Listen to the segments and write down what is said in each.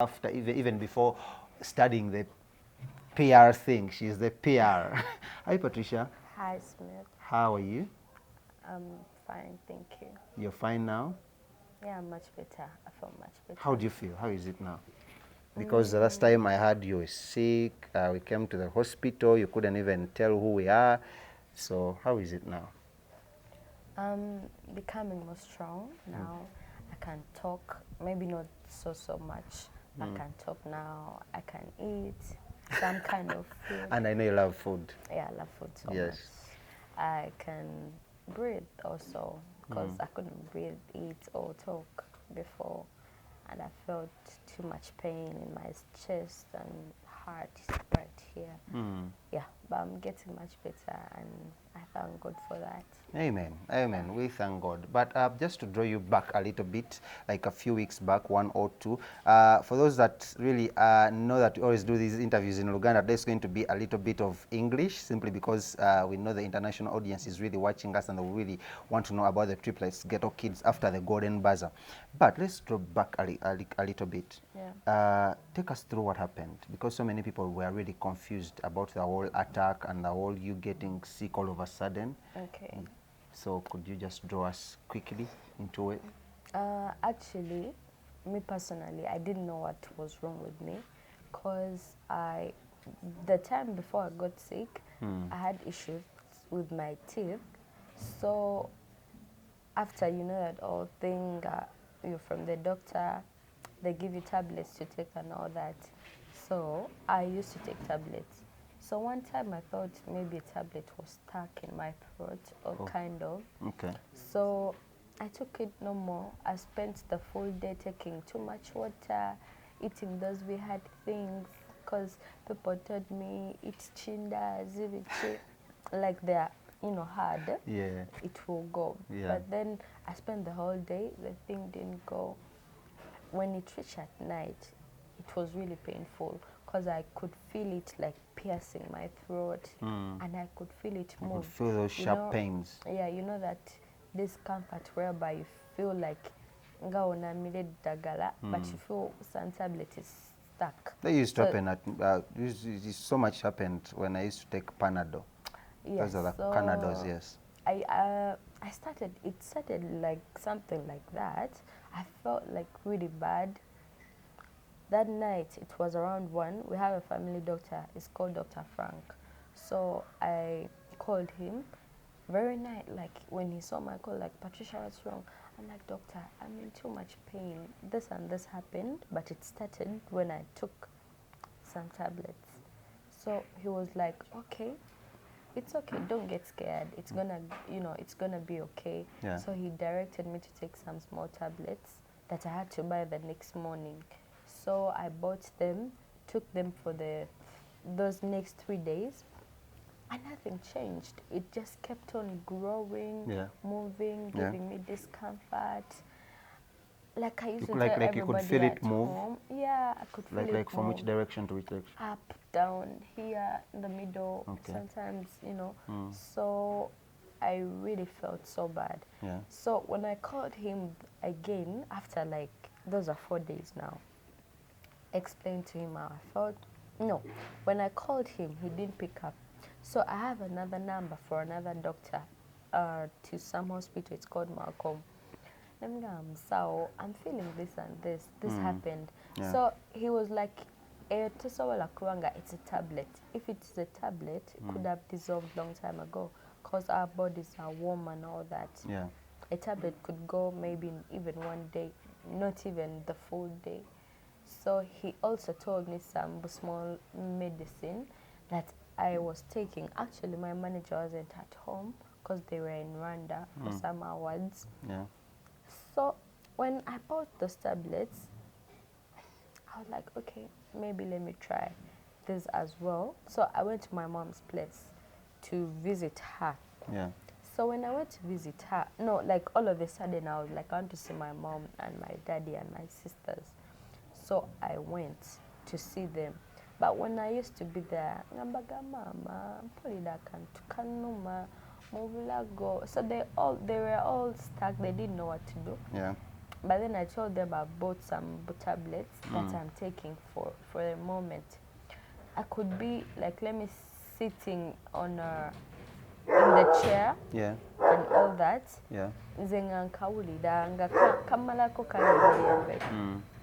after even before studying the PR thing. She's the PR. Hi, Patricia. Hi, Smith. How are you? I'm fine, thank you. You're fine now? Yeah, much better. I feel much better. How do you feel? How is it now? Because the last time I heard you were sick, we came to the hospital, you couldn't even tell who we are. So how is it now? I'm becoming more strong now. I can talk, maybe not so much. I can talk now. I can eat some kind of food. And I know you love food. Yeah, I love food so Yes. much. I can breathe also because I couldn't breathe, eat, or talk before. And I felt too much pain in my chest and heart right here. Yeah, but I'm getting much better and I thank God for that. Amen. Amen. We thank God. But just to draw you back a little bit, like a few weeks back, 1 or 2, for those that really know that we always do these interviews in Luganda, there's going to be a little bit of English, simply because we know the international audience is really watching us and they really want to know about the triplets ghetto kids after the golden buzzer. But let's draw back a little bit. Yeah. Take us through what happened, because so many people were really confused about the whole attack and the whole you getting sick all of a sudden. Okay. So could you just draw us quickly into it? Actually, me personally, I didn't know what was wrong with me because the time before I got sick, I had issues with my teeth. So after you know that all thing, you're from the doctor, they give you tablets to take and all that. So I used to take tablets. So one time I thought maybe a tablet was stuck in my throat or kind of. Okay. So I took it no more. I spent the full day taking too much water, eating those weird things, because people told me eat chinda, zivichi, like they're, hard. Yeah. It will go. Yeah. But then I spent the whole day, the thing didn't go. When it reached at night, it was really painful because I could feel it like piercing my throat and I could feel it You move. could feel those sharp pains. Yeah, you know that discomfort whereby you feel like nga unamire dagala, but you feel some tablet is stuck. That used to happen at, so much happened when I used to take Panadol. Yes, Those are the so Panadols, yes. I started, it started like something like that. I felt like really bad. That night, it was around 1. We have a family doctor. It's called Dr. Frank. So I called him. Very night, like when he saw my call, like, Patricia, what's wrong? I'm like, doctor, I'm in too much pain. This and this happened, but it started when I took some tablets. So he was like, okay, it's okay, don't get scared. It's gonna, it's gonna be okay. Yeah. So he directed me to take some small tablets that I had to buy the next morning. So I bought them, took them for those next 3 days, and nothing changed. It just kept on growing, moving, giving me discomfort. Like I used to tell like you could everybody feel it at move? home. Yeah, I could feel it Like from move. which direction to which direction? Up, down, here, in the middle, Okay. sometimes, So I really felt so bad. Yeah. So when I called him again, after like, those are 4 days now, explained to him how I felt. No, when I called him, he didn't pick up. So I have another number for another doctor to some hospital. It's called Malcolm. So I'm feeling this and this. This happened. Yeah. So he was like, it's a tablet. If it's a tablet, it could have dissolved long time ago because our bodies are warm and all that. Yeah. A tablet could go maybe even 1 day, not even the full day. So he also told me some small medicine that I was taking. Actually, my manager wasn't at home because they were in Rwanda for some awards. Yeah. So when I bought those tablets, I was like, okay, maybe let me try this as well. So I went to my mom's place to visit her. Yeah. So when I went to visit her, no, like all of a sudden I was like, I want to see my mom and my daddy and my sisters. So I went to see them. But when I used to be there, ngambaga mama, mpulira kantu kanuma, mubulago. So they were all stuck. They didn't know what to do. Yeah. But then I told them I bought some tablets that I'm taking for the moment. I could be like, let me sitting on in the chair Yeah. and all that. Yeah. Nze nga nkawulira nga kamalako kanyembe.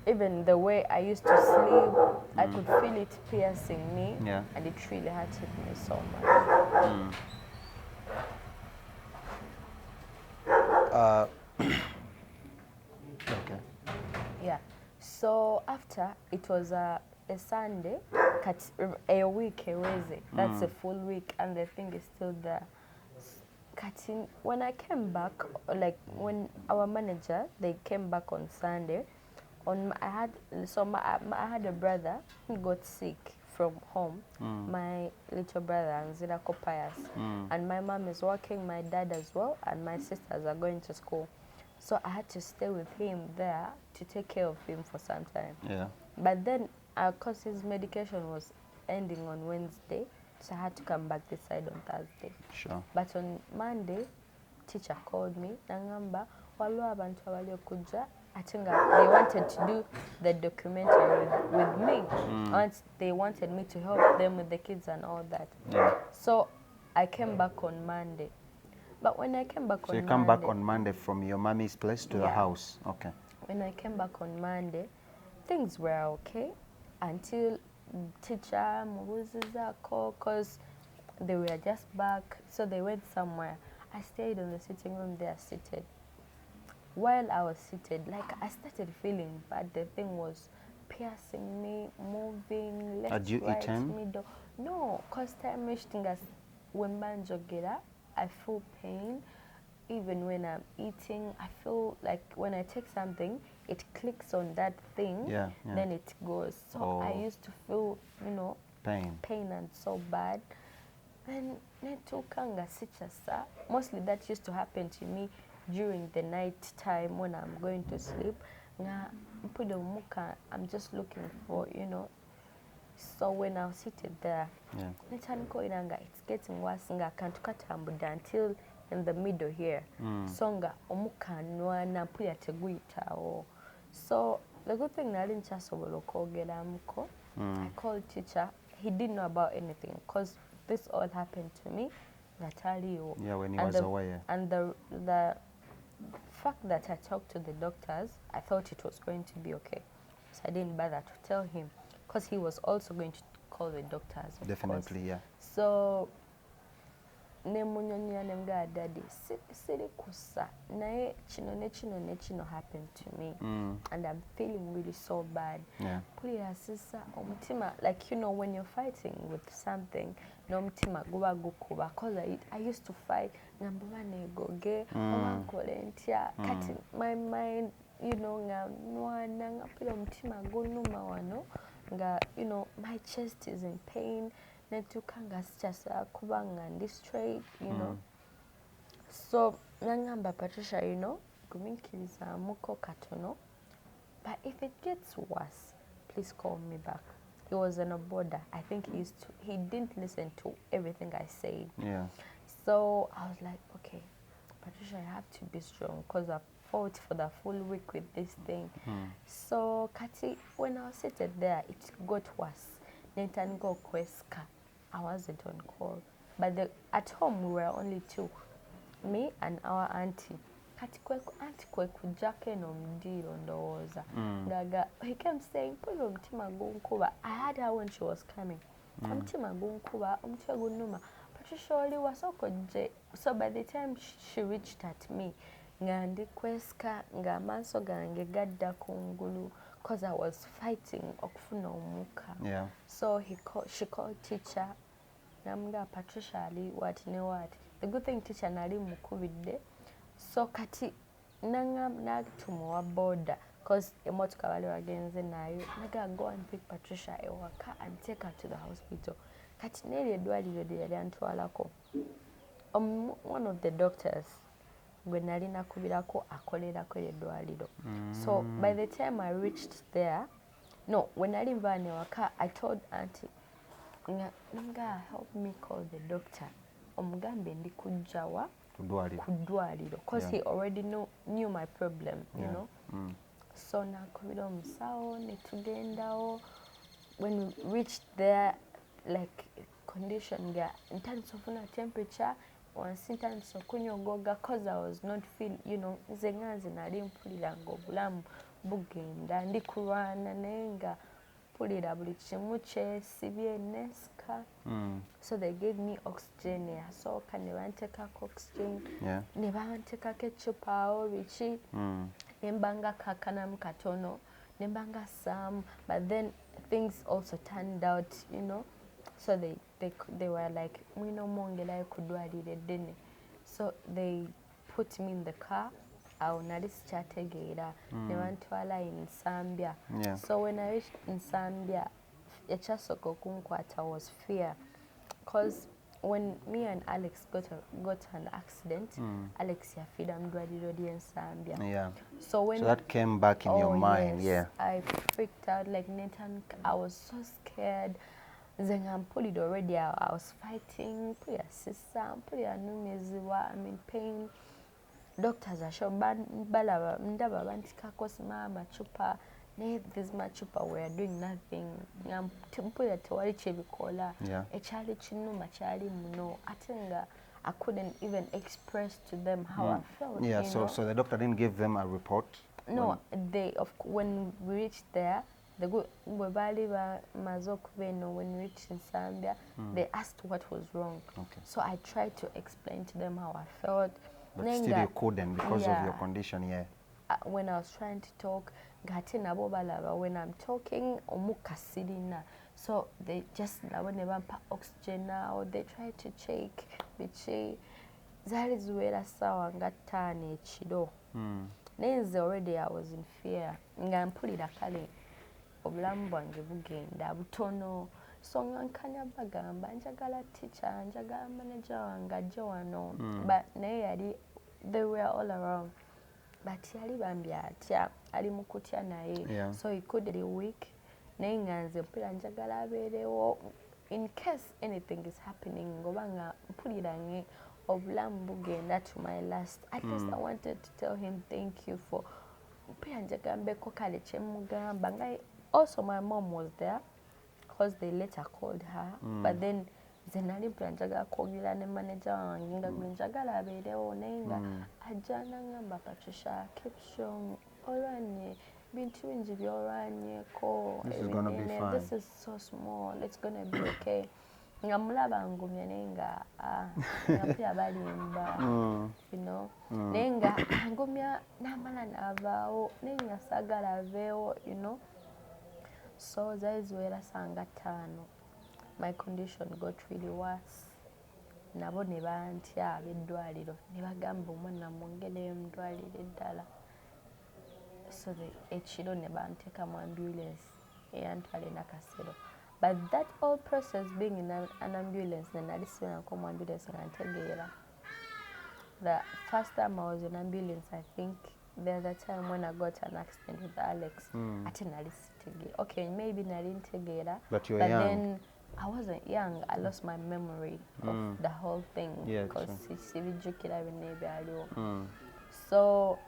Even the way I used to sleep, I could feel it piercing me, and it really hurted me so much. Okay. Yeah. So after, it was a Sunday, a week away. That's a full week, and the thing is still there. Cutting. When I came back, like when our manager, they came back on Sunday, I had a brother who got sick from home. My little brother, Nzira Pius, and my mom is working, my dad as well, and my sisters are going to school. So I had to stay with him there to take care of him for some time. Yeah. But then, because his medication was ending on Wednesday, so I had to come back this side on Thursday. Sure. But on Monday, teacher called me, nangamba, waliwo abantu abali okujja, they wanted to do the documentary with me. They wanted me to help them with the kids and all that. Yeah. So I came back on Monday. But when I came back on Monday... So you come back on Monday from your mommy's place to the house? Okay. When I came back on Monday, things were okay until teacher Mubuzizako, because they were just back, so they went somewhere. I stayed in the sitting room there seated. While I was seated, like I started feeling bad. The thing was piercing me, moving left, Had you right, eaten? middle. No, because time when banjogera, I feel pain. Even when I'm eating, I feel like when I take something, it clicks on that thing, then it goes. So I used to feel, pain and so bad. Then mostly that used to happen to me during the night time when I'm going to sleep. I'm just looking for, So when I was seated there, it's getting worse. I can't cut until in the middle here. Songa omukanwa na mpulira teguyitawo. So the good thing I didn't just I called teacher. He didn't know about anything because this all happened to me. Yeah, when he was away. And the fact that I talked to the doctors, I thought it was going to be okay. So I didn't bother to tell him because he was also going to call the doctors. Definitely, yeah. So nemunyonya nemga daddy siri kusa naye kino happened to me, and I'm feeling really so bad. Pulira sisa omutima, like when you're fighting with something, no mutima guba gukuba, cause I used to fight ngamba banegoge omankole ntya kati my mind nga nwana ngapira omutima gunuma wano nga my chest is in pain. Netukanga sichasa kubanga ndi straight, So nangamba Patricia, kumikiriza muko katono. But if it gets worse, please call me back. He was on a border. I think he didn't listen to everything I said. Yeah. So I was like, okay, Patricia, I have to be strong because I fought for the full week with this thing. So Kati, when I was seated there, it got worse. Go kweska. I wasn't on call. But at home, we were only two. Me and our auntie. Kati auntie kujake no mdiro ndoza. He kept saying, "Pulo mtima gunkuba." I had her when she was coming. Mtima gunkuba, umtia gunuma. Patricia oli wasoko je. So by the time she reached at me, ngandi kweska nga manso gange gadda kungulu. Because I was fighting okufuna omuka. Yeah. So she called teacher. Namga Patricia ali what ne what. The good thing teacher nali mukubide. So kati natumuwa border. Because emotoka wale wagenze nayo. Naga go and pick Patricia ewaka and take her to the hospital. Kati neli edwaliro lyali antwalako. One of the doctors when nali nakubirako akolerako edwaliro. So by the time I reached there, when nali mvane waka, I told auntie, "Nga help me call the doctor. Omugambe ndi kujawa Kudwaliro. Because he already knew my problem, you know. So nakubira omusawo ne tugendawo. When we reached there, like condition there, in terms of temperature, once in terms of kunyogoga, cause I was not feeling, you know, zenganzi nali mpulira ng'obulamu bugenda ndi kulwana naye nga mpulira buli kimu kyesibye nesika. So they gave me oxygen yasooka ne banteekako oxygen ne banteekako eccupa awo biki ne mbanga kakanamu katono ne mbanga some, but then things also turned out, you know. So they were like, mwino mwongerayo kudwaliro eddene. So they put me in the car. Awo nali sikyategeera ne bantwala in Zambia. So when I reached in Zambia, ekyasooka okunkwata was fear, because when me and Alex got an accident, Alex yafiira mu ddwaliro ly'e Zambia. So that came back in your mind. Yes, I freaked out like Nathan. I was so scared. Then I'm pulled already. I was fighting. Pull your sister. Pull your numeziwa. I'm in pain. Doctors are sure balaba ndaba bantikako sima machupa. This machupa were doing nothing. I'm pull tewali chebikola. Ekyali kinuma kyali muno. Atenga I couldn't even express to them how I felt. Yeah. So the doctor didn't give them a report. No, when we reached there, when we reached in Zambia, they asked what was wrong. So I tried to explain to them how I felt. But still you couldn't because of your condition, when I was trying to talk, when I'm talking, omukasirina. So they just oxygen now, they try to shake, bichi. Zari zuwera sawa nga ttaano ekiro. Nenze already I was in fear. Nga mpulira kale obulamu bwange bugenda butono. So nga nkanya bagamba njagala teacher, njagala manager wange ajje wano. But naye yali, they were all around. But yali bambya atya, ali mu kutya naye. So he could be weak. Naye nga nze mpulira njagala abeerewo in case anything is happening. Ngoba nga mpulira obulamu bugenda to my last. At least I wanted to tell him thank you for mpulira njagala mbeko kale kyemugamba. Also my mom was there because they later called her. But then nze nali mpulira njagala kwogera ne manager wange nga gwe njagala abeerewo naye nga ajja n'aŋŋamba Patricia, keep strong, olwanye bintu bingi byolwanyeko. This is so small, it's gonna be okay. Nga mulaba ngumya naye nga mpulira balimba, you know. Naye nga ngumya n'amala n'avaawo naye nga saagala aveewo, you know. So zaali ziwera sanga ttaano. My condition got really worse. Nabo ne bantya ab'eddwaliro ne bagamba omwana mwongereyo mu ddwaliro eddala. So ekiro ne banteeka mu ambulance eyantwala e Nakasero. But that whole process being in an ambulance, ne nali sibirako mu ambulance nga ntegeera. The first time I was in ambulance, I think the other time when I got an accident with Alex, ate nali sitegeera. Okay, maybe nali ntegeera. But you were young. Then I wasn't young. I lost my memory of the whole thing because sibijjukira byonna ebyaliwo. So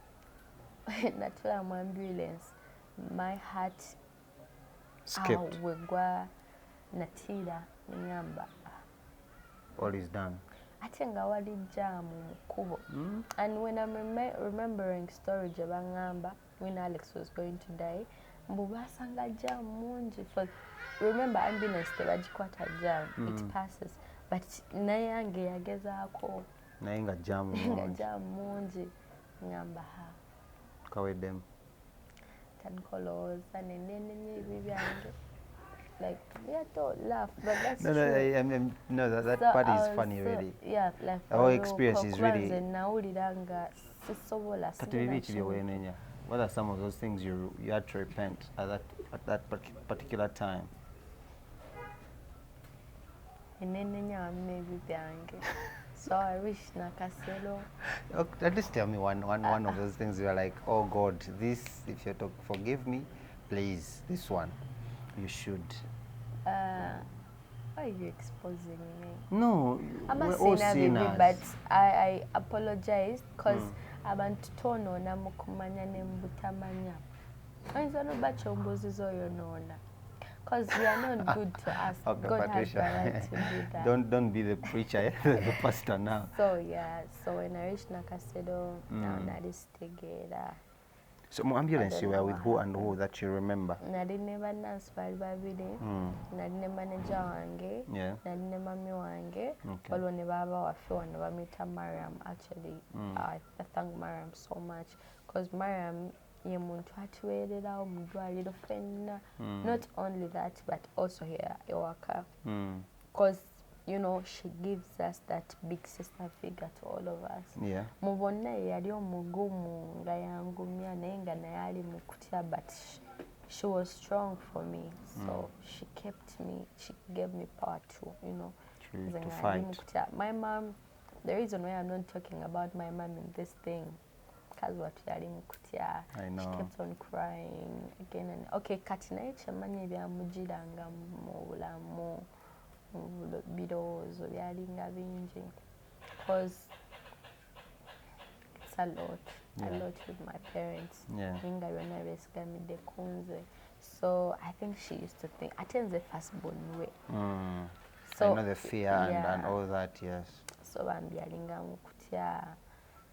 natwala mu ambulance, my heart skipped. Wegwa natiira neŋŋamba All is done. ate nga wali jaamu mu kkubo. And when I'm remembering story gye baŋŋamba when Alex was going to die, mbu baasanga jaamu mungi. Remember ambulance tebagikwata jaamu, it passes. But naye yange yagezaako Naye nga jaamu nga jaamu mungi. Ngamba kaweddemu. Tankolowooza ne nnenenya ebibi byange. Like, yeah, don't laugh, but that's No, true. no, that So part I is was funny, really. Yeah, like The whole experience is really. nawulira nga sisobola Kati bibi ki byewenenya? What are some of those things you had to repent at that particular time? Ennenenya wamu ebibi byange. So I wish Nakasero. At least tell me one of those things you are like, oh God, this, if you talk, forgive me, please, this one, you should. Why are you exposing me? No, I'm we're a all sinner, baby, sinners. but I apologize because abantu tonoona mu kumanya ne mu butamanya. Oyinza n'oba kyombuuziza oyo noona. Because you are not good to us. Okay, God Patricia. has the right to do that. don't be the preacher, the pastor now. So yeah, so when I reached Nakasedo, now Nadistegera. So ambulance, you were with who and who that you remember? Nali ne bannansi baali babiri, nali ne manager wange, nali ne mami wange, waliwo ne baba waffe wano bamuyita Mariam. Actually, I thank Mariam so much because Mariam ye muntu atuweererawo mu ddwaliro ffenna. Not only that but also here ewaka because you know she gives us that big sister figure to all of us. Mu bonna ye yali omugumu nga yangumya naye nga naye ali mu kutya but she was strong for me, so she kept me, she gave me power to, you know, to fight. My mom, the reason why I'm not talking about my mom in this thing, because what yali mukutya, she kept on crying again and okay, kati naye kyemanyi byamugiranga mu bulamu mu birowoozo byalinga bingi because it's a lot with my parents. Nga byonna byesigamidde ku nze. So I think she used to think ate nze firstborn we. So I know the fear and all that, yes. So bambyalinga mu kutya,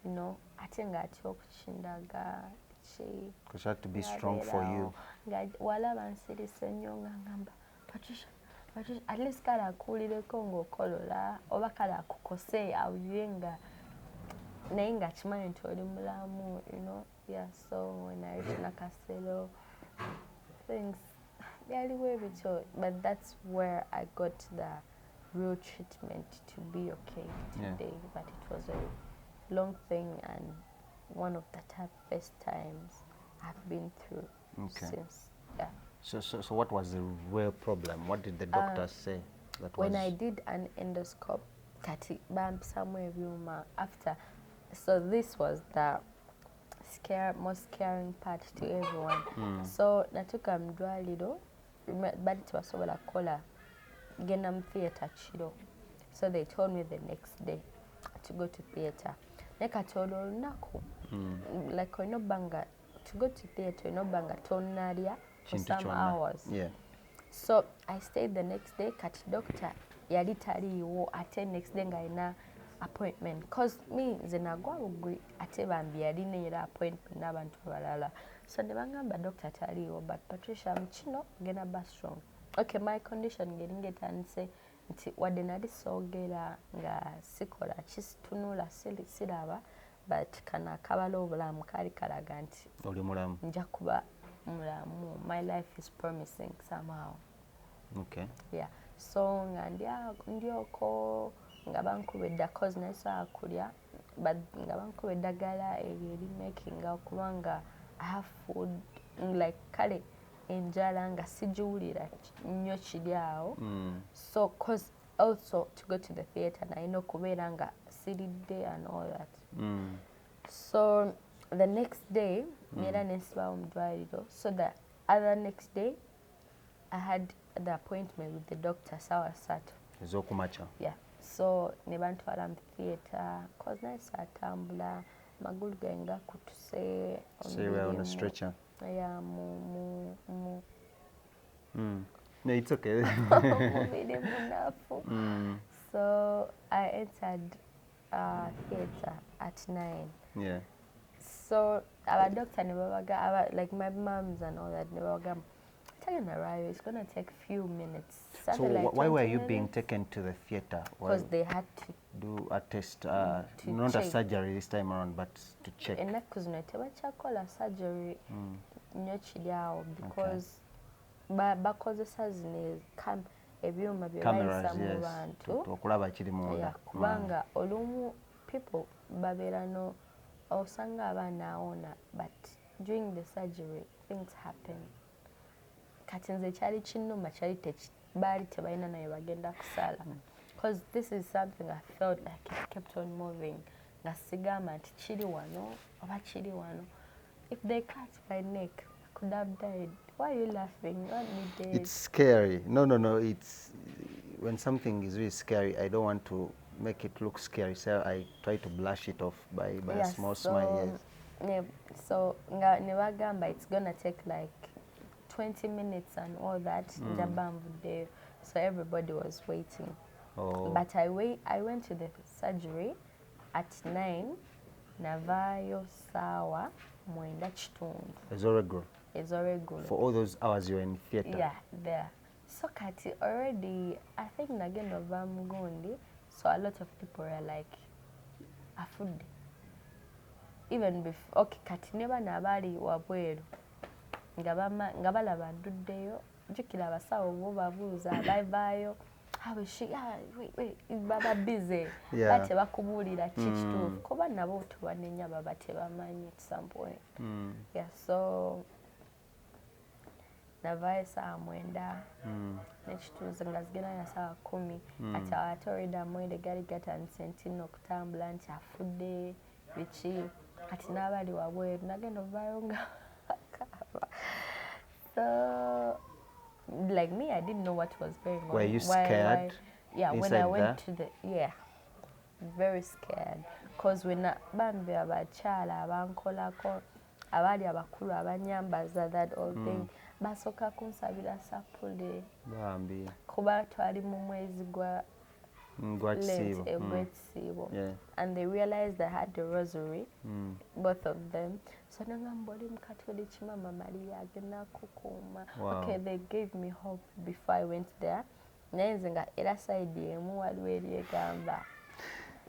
you know, ate nga atya okukindaga ki. Because she had to be strong for you. Nga walaba nsirise nnyo nga ngamba Patricia, at least kale akuwulireko ng'okolola oba kale akukose awulire nga naye nga kimanyi nti oli mulamu, you know. Yeah, so when I reached Nakasero, things byaliwo ebityo, but that's where I got the real treatment to be okay today. But it was a long thing and one of the toughest times I've been through since. Yeah. So what was the real problem? What did the doctors say? When I did an endoscope, kati somewhere after. So this was the most scaring part to everyone. So natuka mdwaliro, bali tebasobola kukola genda mu theatre kiro. So they told me the next day to go to theatre. Ne kati olwo olunaku, like olina obbanga to go to theatre olina obbanga tonnalya for some hours. So I stayed the next day, kati doctor yali taliiwo ate next day nga alina appointment because me nze nagwa bugwi ate bambi yalina era appointment n'abantu abalala. So ne bangamba doctor taliiwo but Patricia mukino genda ba strong. Okay, my condition ngeringa etandise nti wadde nali soogera nga sikola kitunula siraba but kana akabala obulamu kaali kalaga nti oli mulamu, nja kuba mulamu. My life is promising somehow. Okay. Yeah. So nga ndyoko nga bankuba edda cause nasobola kulya but nga bankuba eddagala eryo erimakinga okubanga I have food like kale enjala nga sigiwulira nnyo kiri awo. So cause also to go to the theatre nalina okubeera nga siridde and all that. So the next day neera nensibawo mu ddwaliro. So the other next day I had the appointment with the doctor sawa ssatu ez'okumakya. Yeah. So ne bantwala mu theatre cause naye saatambula amagulu gange gakutuse. So you were on a stretcher. Yeah, No, it's okay. mubiri munafu. So I entered theatre at 9. Yeah. So our doctor ne babaga like my mums and all that ne babaga taking arrive, it's going to take a few minutes. So like why were you being taken to the theatre? Because they had to do a test, not check. A surgery this time around, but to check. Ennaku zino tebakyakola surgery nnyo kiri awo because bakozesa zino ebyuma bye bayisa mu bantu okulaba kiri munda. Kubanga olumu people babeera no osanga abaana awona but during the surgery things happen. Kati nze kyali kinnuma kyali baali tebalina naye bagenda kusala because this is something I felt like it kept on moving nga sigamba nti kiri wano oba kiri wano. If they cut my neck I could have died. Why are you laughing? What me dead? It's scary. No, it's when something is really scary, I don't want to make it look scary, so I try to blush it off by a Yes, small so, smile. Yes. yeah, so Newagamba, it's gonna take like 20 minutes and all that. Njabamvude. So everybody was waiting. Oh. But I went to the surgery at 9. Navayo sawa mwenda chitundu. Ezoregulu. For all those hours you were in theater. Yeah, there. So kati already, I think nagenda vamugundi. So a lot of people were like, afudde. Even before, okay, kati neba nabali wabweru. Nga balaba nduddeyo. Jukira abasawo bo babuuza abavaayo. How is she? Wait, baba busy. Yeah. Bate bakubulira kituufu. Kuba nabo tubanenya baba tebamanyi at some point. Yeah, so navaayo saa 9. Nekituuze nga zigenda na saa 10. Kati abatorida amwede gali gatandise nti okutambula nti afudde biki. Kati n'abali wabweru nagenda ovaayo nga so like me, I didn't know what was going on. Were you scared? Yeah, when I went to the very scared. Because when bambi abakyala abankolako abali abakulu abanyambaza that all thing basoka kunsabira sapule Bambi. Kuba twali mu mwezi gwa Gwekisiibo. And they realized I had the rosary, both of them. So nangamboli mukatoliki mama Maria agenda kukuma. Okay, they gave me hope before I went there. Nayenze nga era side emu waliwo eri egamba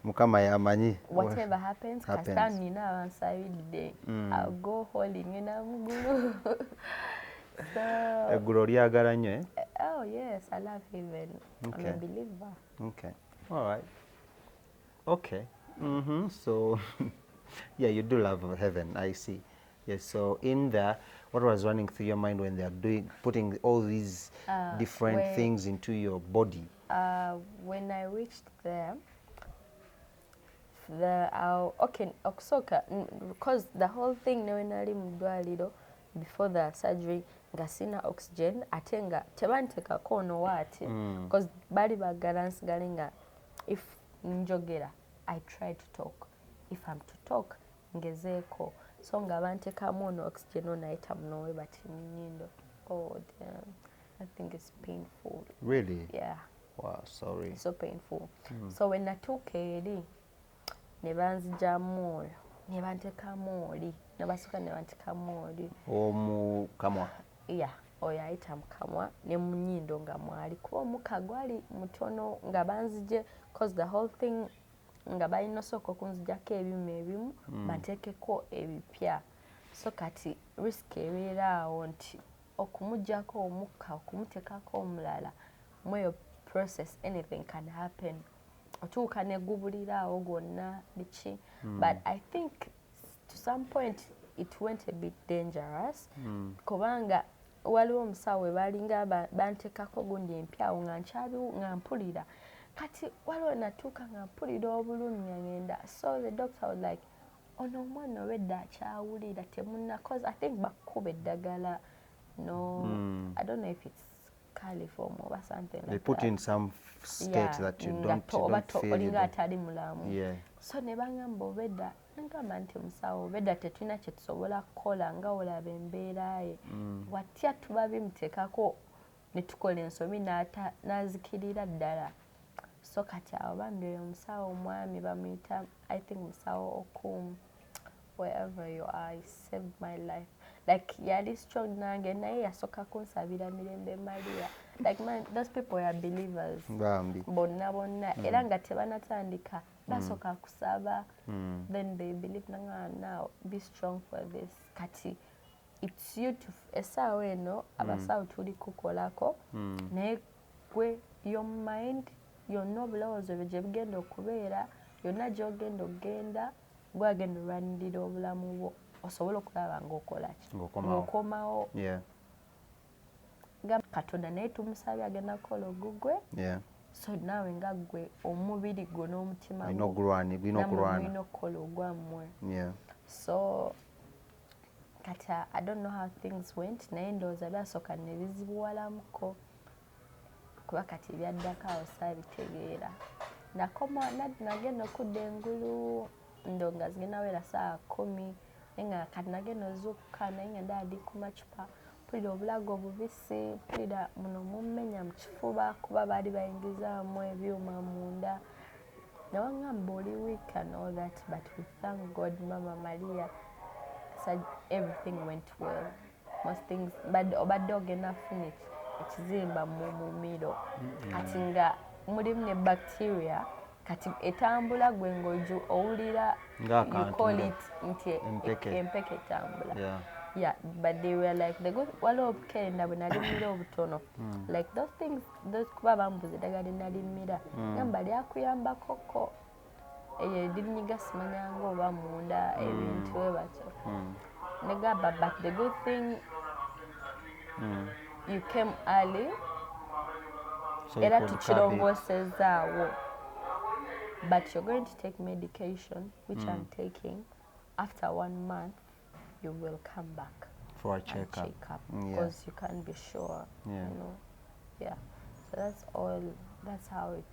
Mukama yamanyi. Whatever happens. Kasita nina abansabidde. I'll go holy ngenda mugulu. So Eggulu lyagala nnyo, eh? Oh yes, I love heaven. Okay. I'm a believer. Okay. All right. Okay. So, yeah, you do love heaven, I see. Yes, so in there, what was running through your mind when they are putting all these different things into your body? When I reached there, because the whole thing nali mudwaliro before the surgery nga sina oxygen ate nga tebantekako ono waati because bali bagala nsigale nga if njogera I try to talk, if I'm to talk ngezeeko, so nga bantekamu ono oxygen ono ayita munowe bati munyindo. Oh damn, I think it's painful. Really? Yeah. Wow, sorry. So painful. So when natuuka eri ne banzijamu oyo ne bantekamu oli ne basooka ne bantekamu oli omu kamwa. Yeah, oyo ayita mu kamwa ne mu nnyindo nga mwali kuba omuka gwali mutono nga banzije cause the whole thing nga balina osooka okunzijako ebyuma ebimu banteekeko ebipya. So kati risk ebeera awo nti okumugyako omukka okumuteekako omulala mweyo process anything can happen. Otuuka negubulira awo gwonna biki. But I think to some point it went a bit dangerous. Kubanga waliwo omusawo balinga bantekako gundi empyawo nga nkyaliwo nga mpulira. Kati waliwo natuuka nga mpulira obulumi ngenda. So the doctor was like, ono omwana obedda akyawulira temunna, cause I think bakuba eddagala. No, I don't know if it's coliform or something like that. They put in some state that you don't feel it. Yeah. So ne bangamba obedda ngamba nti musawo obedda tetulina kye tusobola kukola nga olaba embeera ye. Watya tuba bimuteekako ne tukola ensobi n'azikirira ddala. So kati awo bambi oyo omusawo omwami bamuyita I think musawo Okum, wherever you are, he saved my life. Like yali strong nange naye yasooka kunsabira mirembe Maria. Like man, those people are believers. Bonna era nga tebanatandika basooka kusaba. Then they believe now be strong for this. Kati it's you to essaawa eno abasawo tuli kukolako naye gwe your mind yonna obulowoozo byo gye bugenda okubeera yonna gy'ogenda okgenda gwagenda olwanirira obulamu bwo osobola okulaba ng'okola ki ng'okomawo. Katonda naye tumusabye agenda kukola ogugwe. So naawe nga gwe omubiri gwo n'omutima mulina okukola ogwammwe. So kati I don't know how things went naye ndowooza byasooka ne bizibuwalamuko. kuba kati ebyaddako awo saabitegeera nagenda okudda engulu ndonga zigenda wera saa 10 naye nga kati nagenda ozuukuka naye nga ndaadi ku macupa mpulira obulago obubisi mpulira muno mummenya mu kifuba kuba baali bayingizaamu ebyuma munda nawaŋŋamba oli weak and all that but we thank God Mama Maria said everything went well most things obadde ogenda funa ekizimba mu mumiro kati nga mulimu ne bacteria kati etambula gwe ng'oju owulira you call it nti empeke etambula yeah but they were like waliwo obukenda bwe nalimira obutono like those things kuba bambuza eddagala lye nalimira gamba lyakuyambakoko lirinyiga simanyanga oba munda ebintu ebatyo negamba but the good thing you came early era tukirongoosezaawo but you're going to take medication which I'm taking after 1 month you will come back for a checkup because you can't be sure you know so that's how it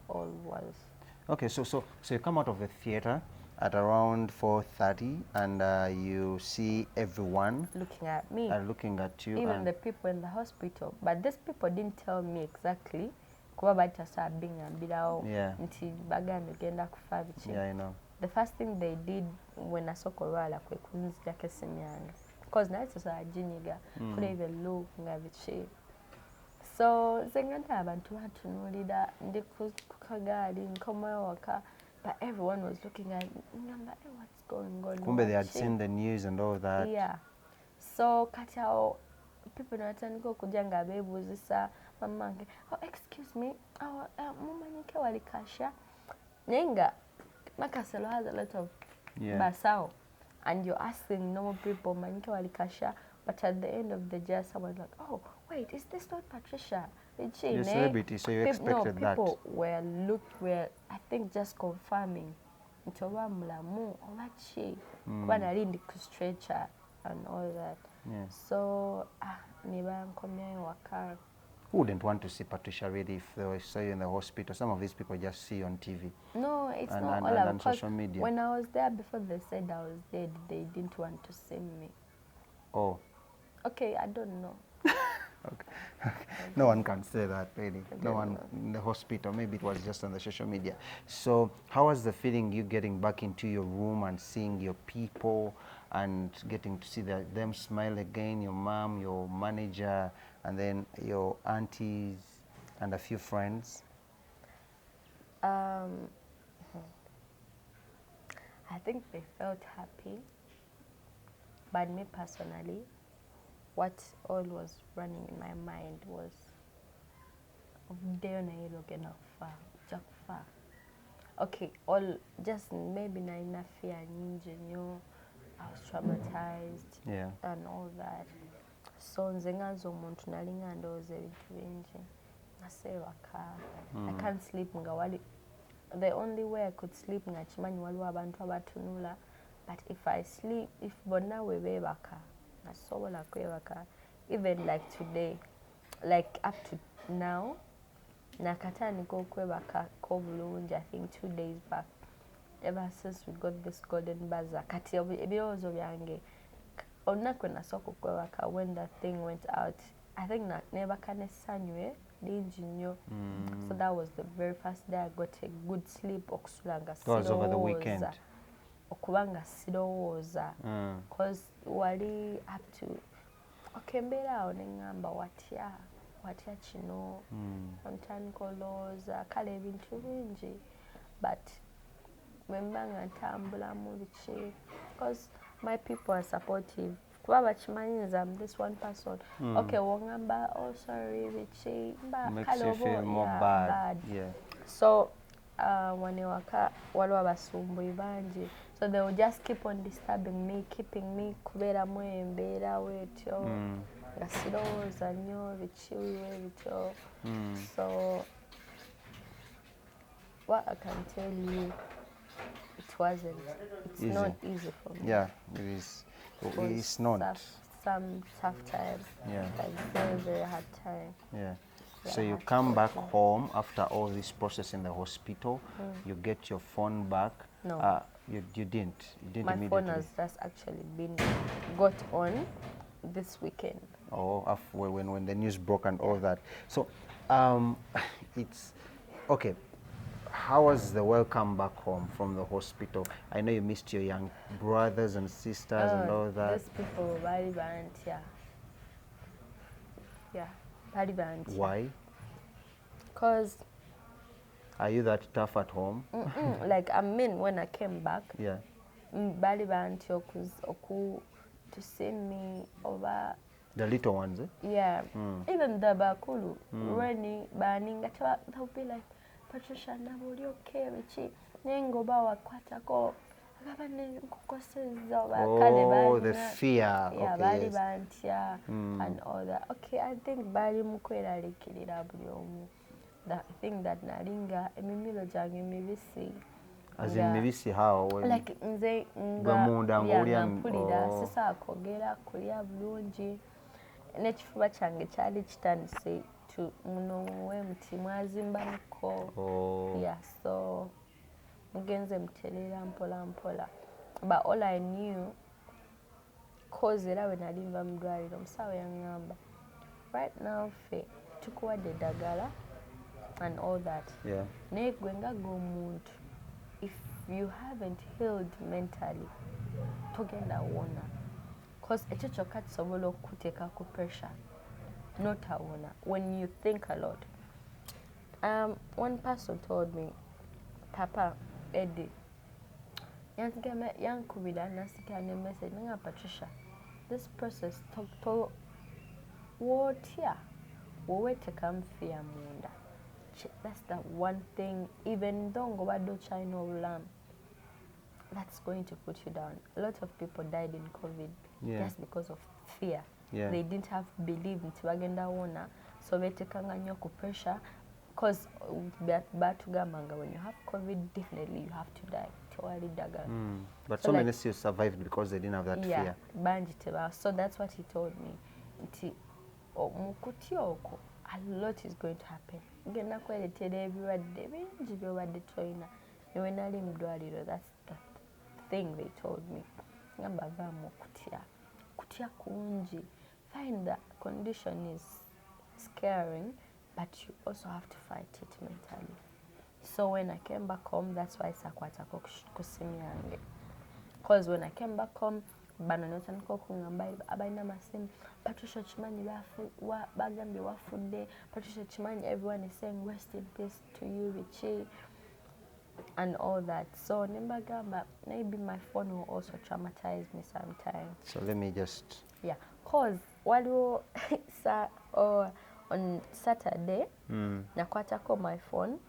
all was. Okay, so you come out of the theater at around 4:30 and you see everyone looking at me, looking at you, even the people in the hospital, but these people didn't tell me exactly kuba batasabingambirawo nti baganda genda kufa biki. I know. The first thing they did when nasooka olwala kwe kunzirako essimu yange because naye saginyiga couldn't even look nga biki. So nze nga ndaba abantu batunuulira ndi ku kagaali nkomayo waka but everyone was looking at me ngamba what's going on. Kumbe they had seen the news and all that. Yeah. So kati awo people natandika okujja nga beebuuzisa mamange excuse me mumanyike wali Kasha naye nga Makasero has a lot of basawo and you're asking normal people manyike wali Kasha but at the end of the day someone's like oh wait is this not Patricia? You're a celebrity so you expected that. People were I think just confirming nti oba mulamu oba ki kuba nali ndi ku stretcher and all that. So ne bankomyayo waka. Who wouldn't want to see Patricia really if they saw you in the hospital? Some of these people just see you on TV. No, it's and, not and, all and of on social media. When I was there before they said I was dead, they didn't want to see me. Oh. Okay, I don't know. Okay. No one can say that really. No one in the hospital. Maybe it was just on the social media. So how was the feeling you getting back into your room and seeing your people and getting to see them smile again, your mom, your manager, and then your aunties and a few friends? I think they felt happy. But me personally, what all was running in my mind was okay, all just maybe na fear I was traumatized and all that. So nze nga nze omuntu nali nga ndowooza ebintu bingi naseewaka I can't sleep nga wali the only way I could sleep nga kimanyi waliwo abantu abatunula but if I sleep if bonna we beebaka nasobola kwebaka even like today like up to now nakatandika okwebaka ko bulungi I think 2 days back ever since we got this golden buzzer kati ebirowoozo byange olunaku nasooka okwebaka when that thing went out I think nebaka nessanyu lingi nnyo so that was the very first day I got a good sleep okusula nga sirowooza okuba nga sirowooza because wali up to okay mbeera awo neŋŋamba watya kino ontandika olowooza kale ebintu bingi but memba nga ntambulamu biki because my people are supportive kuba bakimanyi nze I'm this one person okay woŋŋamba oh sorry biki makes you feel more bad. So wane waka waliwo abasumbuyi bangi so they will just keep on disturbing me keeping me kubeeramu embeera wetyo nga sirowooza nnyo bikiwe bityo so what I can tell you it's easy. Not easy for me. Yeah, it is. It's not. Some tough time. Yeah. Like very, very hard time. Yeah. So I you had to come go back to- home after all this process in the hospital, you get your phone back. No. You didn't My phone immediately. has just actually been got on this weekend. Oh, when the news broke and all that. So, it's okay. How was the welcome back home from the hospital? I know you missed your young brothers and sisters and all that. These people very bad, yeah. Yeah, very bad. Why? Because, Are you that tough at home? like, I mean, when I came back, Yeah. very bad to see me over. The little ones, eh? Yeah, even the bakulu running, banning, they'll be like, Patricia, nabuli okay, Richie, Nengo bawa kwatako, Oh, the fear. yeah, Okay, bali yes. bantia and all that. Okay, I think bali mukwera likirira buli omu. That thing that nalinga emimilo jange mibisi. As in mibisi how? Like nze Gamunda nga ngulya mpulira sisa kwogera kulya bulungi n'ekifuba kyange kyali kitandise muno wemuti mwazimbamuko. Yeah, so mugenze mutereera mpola mpola, but all I knew, cause era we nali nva mu ddwaliro omusawo yaŋŋamba, right now ffe tukuwadde eddagala and all that, naye gwe nga g'omuntu, if you haven't healed mentally togenda wona, cause ekyo kyokka kisobola okukuteeka ku pressure notawona when you think a lot. One person told me, Papa Eddie, yankubira nasikira ne message nga Patricia, this process wotya woweetekamu fear munda. That's the one thing, even though ngobadde okyalina obulamu, that's going to put you down. A lot of people died in COVID just because of fear. They didn't have belief nti bagenda wona, so beetekanga nnyo ku pressure, because batugambanga when you have COVID, definitely you have to die. Tewali ddagala. But so many still survived because they didn't have that fear. Bangi teba. So that's what he told me. Nti mukutya okwo, a lot is going to happen. Genda kweretera ebirwadde bingi byobadde toyina. Newe nali mu ddwaliro, that's the thing they told me. Ngamba vaamu okutya. Kutya kungi. Fine, the condition is scaring, but you also have to fight it mentally. So when I came back home, that's why sakwatako ku simu yange. Because when I came back home, bano notandika okungamba abalina amasimu, Patricia Chimanyi bagambye wafudde, Patricia Chimanyi, everyone is saying rest in peace to you, Richie, and all that. So nembagamba, maybe my phone will also traumatize me sometimes. So let me just... Yeah, cause waliwo on Saturday, nakwatako my phone,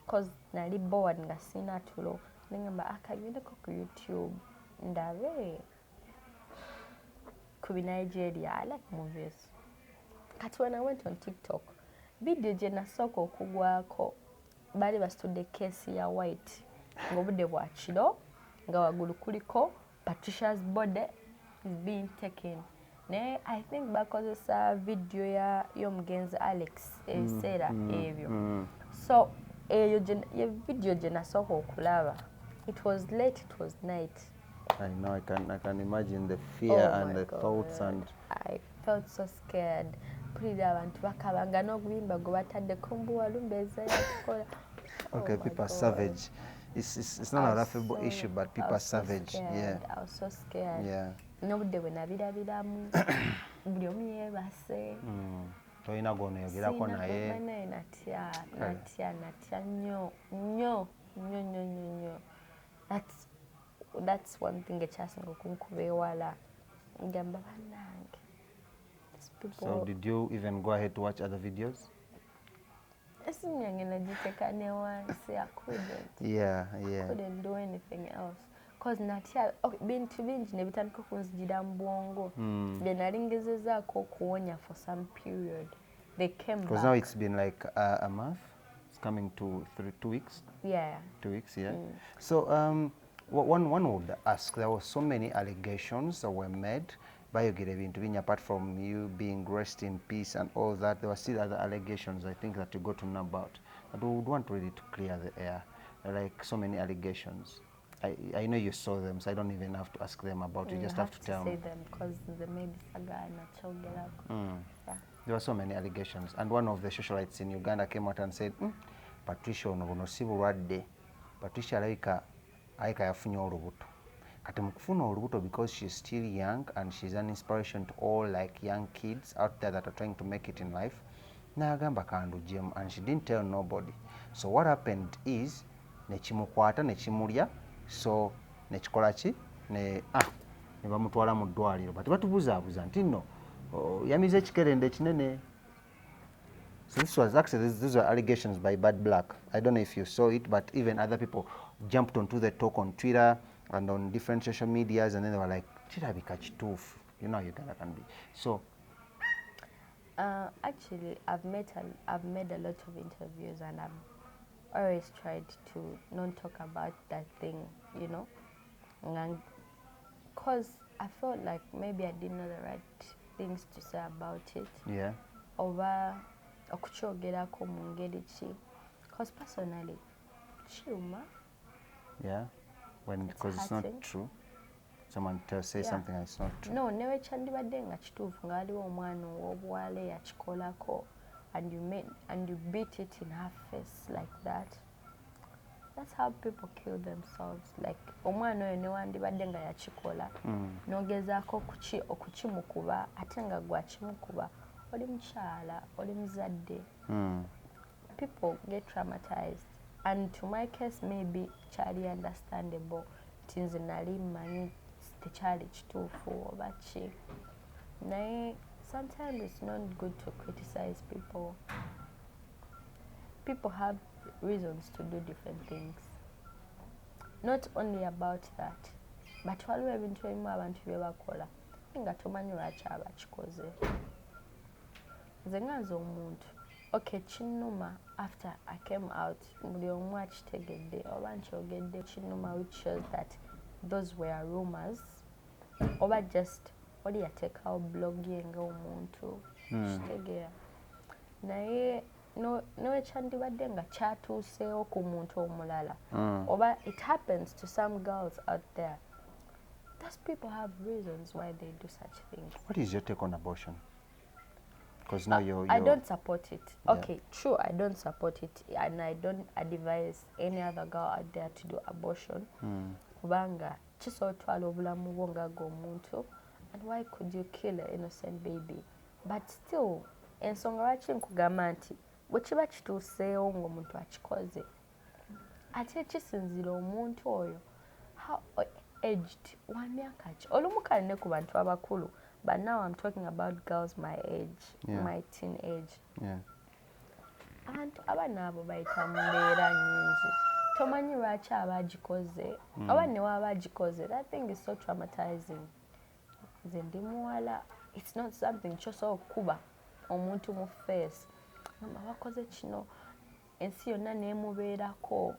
cause nali bored nga sina tulo, nengamba akagendeko ku YouTube ndabe ku Nigeria. I like movies. Kati when I went on TikTok, video gye nasooka okugwako bali basitudde keesi ya white ng'obudde bwa kiro nga waggulu kuliko Patricia's body is being taken. Naye I think bakozesa video y'omugenzi Alex ebiseera ebyo. So eyo video gye nasooka okulaba, it was late, it was night. I know, I can imagine the fear and the thoughts, and I felt so scared. Pulira abantu bakabanga n'oguyimba gwe bataddeko mbuwa lumbeeza yakukola. Okay, people are savage. It's not a laughable issue, but people are savage. Yeah. I was so scared. Yeah. N'obudde bwe nabirabiramu buli omu yeebase. Toyina gw'onoyogerako naye. Naye natya nnyo. That's one thing ekyasinga okunkuba ewala. Ngamba bannange. So did you even go ahead to watch other videos? Esimu yange nagiteeka ne wansi. I couldn't. Yeah. Couldn't do anything else. Cause natya bintu bingi ne bitandika okunzijira mu bwongo. Bye nali ngezezaako okuwonya for some period. They came back. Because now it's been like a month. It's coming to 2 weeks. Yeah. 2 weeks, yeah. So one would ask, there were so many allegations that were made bayogera ebintu bingi apart from you being rest in peace and all that. There were still other allegations I think that you got to know about. But we would want really to clear the air, like so many allegations. I know you saw them, so I don't even have to ask them about it. You just have to tell me. say them because they may be saga and yeah. There were so many allegations, and one of the socialites in Uganda came out and said, Patricia ono buno si bulwadde. Patricia alabika yafunye olubuto. Kati mu kufuna olubuto, because she's still young and she's an inspiration to all like young kids out there that are trying to make it in life. N'agamba kandugyemu, and she didn't tell nobody. So what happened is nekimukwata nekimulya, so nekikola ki ne bamutwala mu ddwaliro. But batubuzaabuza nti nno yamize ekikerende kinene. So this was actually, these were allegations by Bad Black. I don't know if you saw it, but even other people jumped onto the talk on Twitter and on different social medias, and then they were like, kirabika kituufu. You know how Uganda can be. So actually, I've made a lot of interviews, and I've always tried to not talk about that thing, you know, because I felt like maybe I didn't know the right things to say about it. Yeah. Over okukyogerako mu ngeri ki, because personally kiuma. Yeah, because it's not true. Someone say something and it's not true. No, newe kyandibadde nga kituufu nga waliwo omwana ow'obuwala yakikolako and you beat it in her face like that. That's how people kill themselves. Like omwana oyo newandibadde nga yakikola n'ogezaako okukimukuba ate nga gwakimukuba oli mukyala oli muzadde. People get traumatized, and to my case maybe kyali understandable nti nze nali mmanyi tekyali kituufu oba ki, naye sometimes it's not good to criticize people. People have reasons to do different things, not only about that, but waliwo ebintu ebimu abantu bye bakola nga tomanyi lwaki abakikoze. Nze nga nze omuntu, okay, kinnuma after I came out, buli omu akitegedde oba nkyogedde kinnuma, which shows that those were rumors, oba just oli yateekawo blog ye nga omuntu kitegeera, naye newekyandibadde nga kyatuuseewo ku muntu omulala, oba it happens to some girls out there, those people have reasons why they do such things. What is your take on abortion? Because now I don't support it. Okay, true, I don't support it, and I don't advise any other girl out there to do abortion. Kubanga kisootwala obulamu bwo nga g'omuntu, and why could you kill an innocent baby? But still, ensonga lwaki nkugamba nti bwe kiba kituuseewo ng'omuntu akikoze, ate kisinzira omuntu oyo how aged, wa myaka ki. Olumu kale ne ku bantu abakulu, but now I'm talking about girls my age, my teen age. Abantu abaana abo bayita mu mbeera nnyingi, tomanyi lwaki abagikoze, oba ne waba agikoze, that thing is so traumatizing. Nze ndi muwala, it's not something kyosobola okukuba omuntu mu face ngamba wakoze kino, ensi yonna neemubeerako,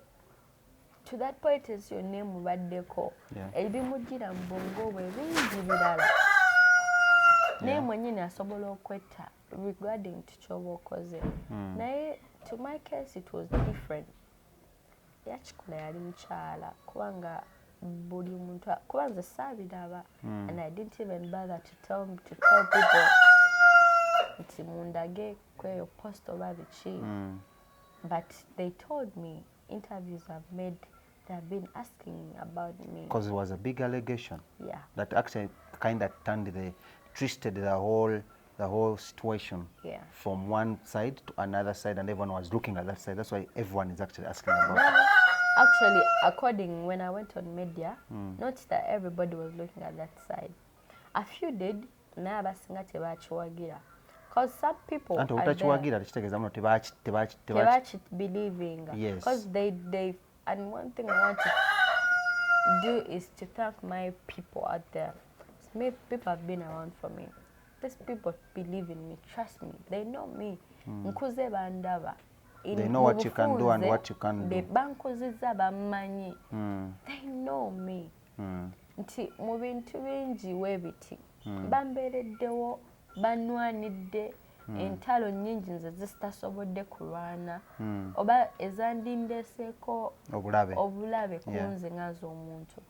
to that point ensi yonna emubaddeko, ebimujjira mu bwongo bwe bingi birala, naye mwennyini asobola okwetta regarding to kyoba okoze. Naye to my case it was different. Yakikola yali mukyala, kubanga buli muntu, kuba nze saabiraba, and I didn't even bother to tell people nti mundage kweyo post oba biki. But they told me, interviews I've made, they've been asking about me. Because it was a big allegation. Yeah. That actually kind of twisted the whole situation from one side to another side, and everyone was looking at that side. That's why everyone is actually asking about it. Actually, when I went on media, not that everybody was looking at that side. A few did, naye abasinga tebakiwagira. Because some people are believing. Yes. Because they, and one thing I want to do is to thank my people out there. People have been around for me. These people believe in me, trust me. They know me. Nkuze bandaba. They know what you can do and what you can't do. They know me. Nti mu bintu bingi weebiti bambeereddewo banwanidde entalo nnyingi nze zitasobodde kulwana oba ezandindeseeko obulabe kunze ngaza omuntu.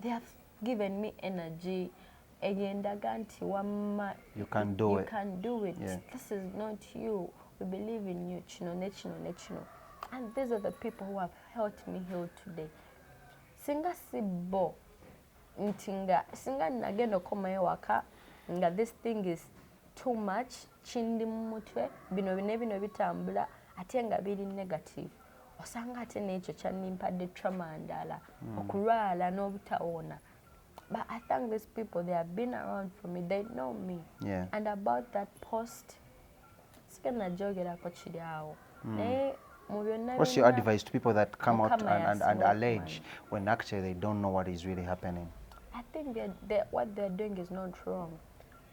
They have given me energy egendaga nti wamma you can do it. Yeah. This is not you, we believe in you, kino ne kino ne kino. And these are the people who have helped me heal today. Singa si bo nti nga singa nagenda okomayo waka nga this thing is too much kindi mu mutwe bino bitambula ate nga biri negative osanga ate n'ekyo kyannimpadde trauma ndala okulwala n'obutawona. But I thank these people, they have been around for me, they know me. Yeah. And about that post sigenda jogerako kiri awo naye what's your advice to people that come out and allege when actually they don't know what is really happening? I think what they're doing is not wrong.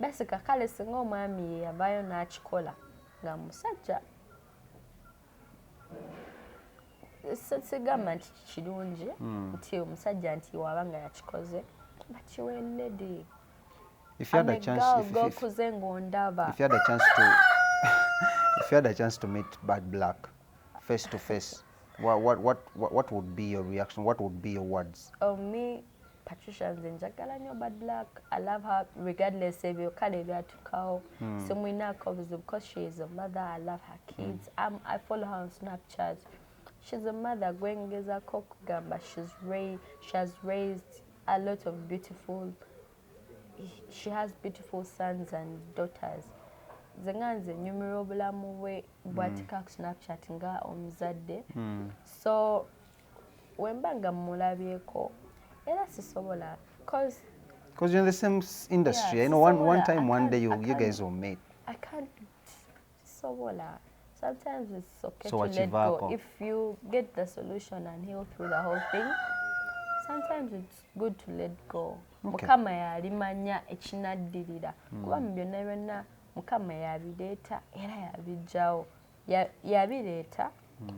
Basically, kale singa omwami yavayo n'akikola nga musajja sigamba nti kirungi nti omusajja nti waba nga yakikoze, but you were lady. If you had a chance, if you had a chance to meet Bad Black face to face, what would be your reaction? What would be your words? Me, Patricia nze njagala nnyo Bad Black. I love her regardless ebyo kale byatukawo simwinako because she is a mother. I love her kids. I follow her on Snapchat. She's a mother gwengezako kugamba she has raised a lot of she has beautiful sons and daughters. Zenganze nyumira obulamu bwe bwatika ku Snapchat nga omuzadde. So wembanga mulabyeko era sisobola because you're in the same industry. You know, one time, one day, you guys will meet. I can't sobola. Sometimes it's okay so to let go. If you get the solution and heal through the whole thing, sometimes it's good to let go. Mukama yalimanya ekinaddirira. Kuba mu byonna byonna Mukama yabireeta era yabijjawo. Yabireeta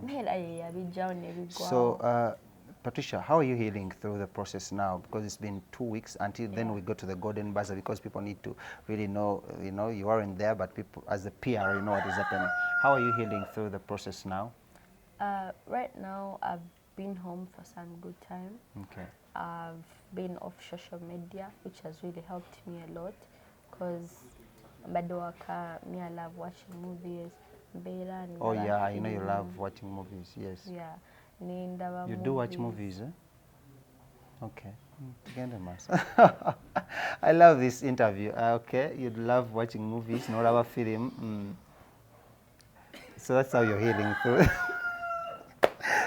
era ye yabijjawo ne bigwawo. So, Patricia, how are you healing through the process now? Because it's been 2 weeks until then we go to the Golden Buzzer, because people need to really know, you know, you aren't there, but people, as a PR, you know what is happening. How are you healing through the process now? Right now, I've been home for some good time. Okay. I've been off social media, which has really helped me a lot, because I love watching movies. Oh yeah, I know you love watching movies, yes. Yeah. You do watch movies, eh? Okay. I love this interview. Okay, you'd love watching movies, not our film. So that's how you're healing through.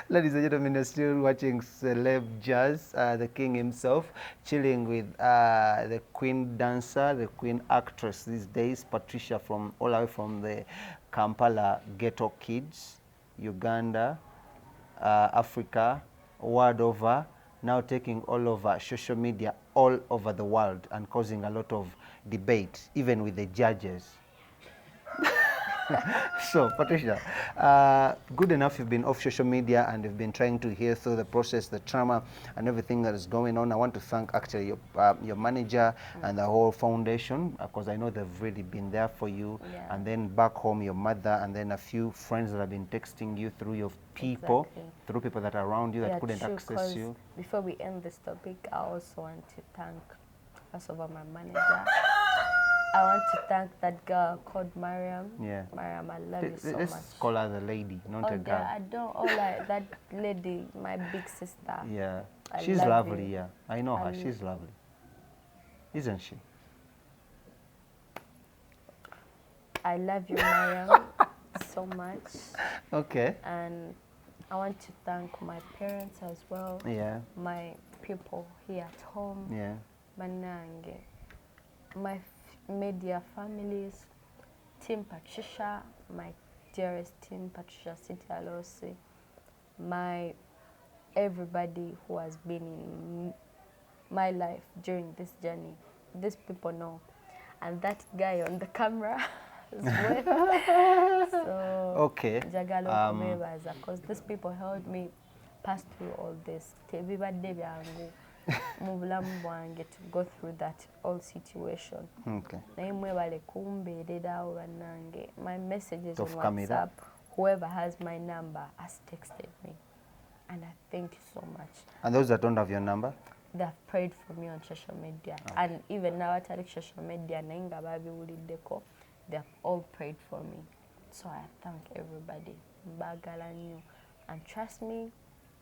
Ladies and gentlemen, you're still watching Celeb Jazz, the king himself, chilling with the queen dancer, the queen actress these days, Patricia, from all the way from the Kampala ghetto kids, Uganda, Africa, world over, now taking all over social media all over the world and causing a lot of debate, even with the judges. So, Patricia, good enough you've been off social media and you've been trying to hear through the process, the trauma and everything that is going on. I want to thank actually your manager and the whole foundation, because I know they've really been there for you. Yeah. And then back home, your mother, and then a few friends that have been texting you through your people, through people that are around you that couldn't access you. Before we end this topic, I also want to thank, first of all, my manager. I want to thank that girl called Mariam. Yeah. Mariam, I love you so much. Let's call her the lady, not a girl. I don't, like that lady, my big sister. Yeah. She's lovely, yeah. I know her, she's lovely. Isn't she? I love you, Mariam, so much. Okay. And I want to thank my parents as well. Yeah. My people here at home. Yeah. Manange. My media families, Team Patricia, my dearest team, Patricia City Alosi, my everybody who has been in my life during this journey. These people know. And that guy on the camera as well. So, okay. Because these people helped me pass through all this. mu bulamu bwange to go through that whole situation. Okay. Naye mwebale kumbeererawo bannange. My messages on Tofukamira. WhatsApp, whoever has my number has texted me. And I thank you so much. And those that don't have your number? They've prayed for me on social media. Okay. And even now at social media, nainga babiwuliddeko, they've all prayed for me. So I thank everybody. Mbagala nnyo. And trust me,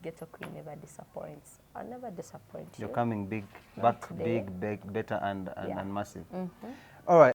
Ghetto Queen never disappoints. I'll never disappoint you. You're coming big, Not back today. big, better and Yeah. massive. Mm-hmm. All right.